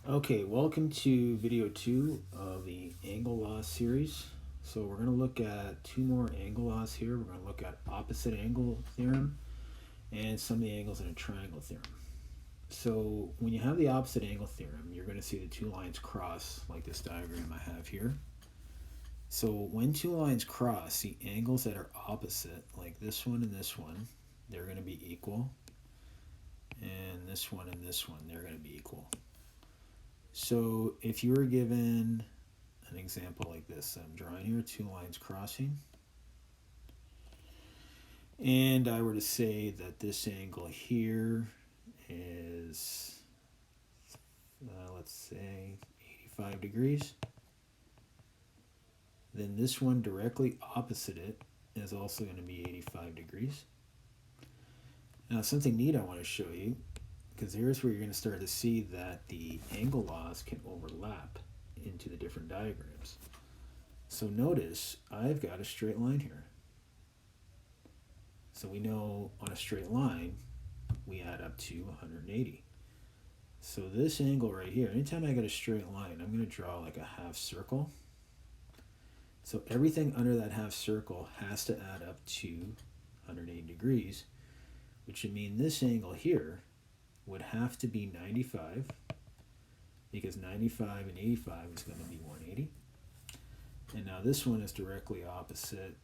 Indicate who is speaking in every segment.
Speaker 1: Okay, welcome to video 2 of the angle laws series. So we're going to look at two more angle laws here. We're going to look at opposite angle theorem and some of the angles in a triangle theorem. So when you have the opposite angle theorem, you're going to see the two lines cross like this diagram I have here. So when two lines cross, the angles that are opposite, like this one and this one, they're going to be equal. And this one and this one, they're going to be equal. So if you were given an example like this, I'm drawing here two lines crossing, and I were to say that this angle here is, let's say 85 degrees, then this one directly opposite it is also going to be 85 degrees. Now something neat I want to show you, because here's where you're going to start to see that the angle laws can overlap into the different diagrams. So notice I've got a straight line here. So we know on a straight line we add up to 180. So this angle right here, anytime I get a straight line, I'm going to draw like a half circle. So everything under that half circle has to add up to 180 degrees, which would mean this angle here would have to be 95, because 95 and 85 is going to be 180. And now this one is directly opposite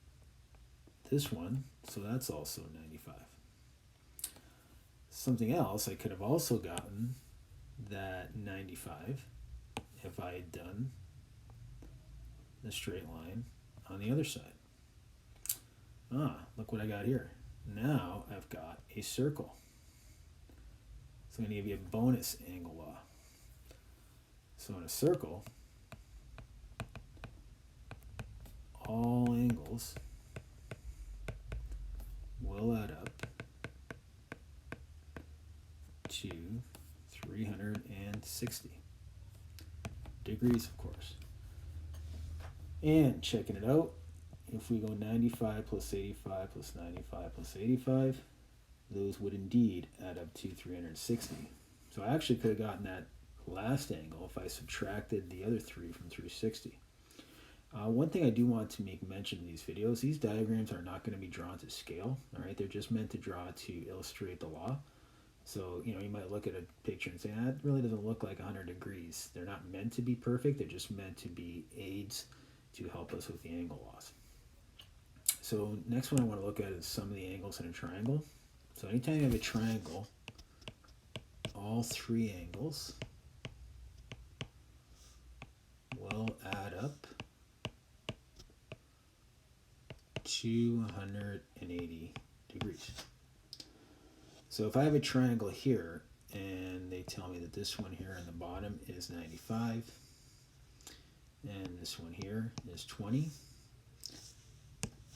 Speaker 1: this one, so that's also 95. Something else, I could have also gotten that 95 if I had done the straight line on the other side. Look what I got here. Now I've got a circle. So I'm going to give you a bonus angle law. So in a circle, all angles will add up to 360 degrees, of course. And checking it out, if we go 95 plus 85 plus 95 plus 85, those would indeed add up to 360. So I actually could have gotten that last angle if I subtracted the other 3 from 360. One thing I do want to make mention in these videos, these diagrams are not going to be drawn to scale. All right, they're just meant to draw to illustrate the law. So, you might look at a picture and say, that really doesn't look like 100 degrees. They're not meant to be perfect. They're just meant to be aids to help us with the angle laws. So next one I want to look at is some of the angles in a triangle. So anytime you have a triangle, all three angles will add up to 180 degrees. So if I have a triangle here and they tell me that this one here in the bottom is 95 and this one here is 20,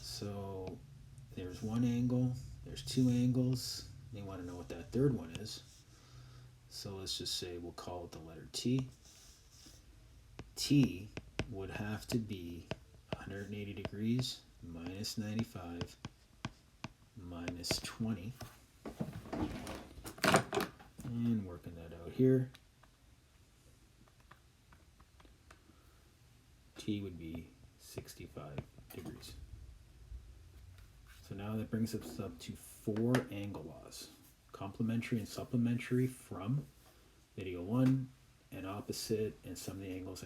Speaker 1: so there's one angle, there's two angles, they want to know what that third one is. So let's just say we'll call it the letter T. T would have to be 180 degrees minus 95 minus 20. And working that out here, T would be 65 degrees. So now that brings us up to 4 angle laws, complementary and supplementary from video 1, and opposite, and some of the angles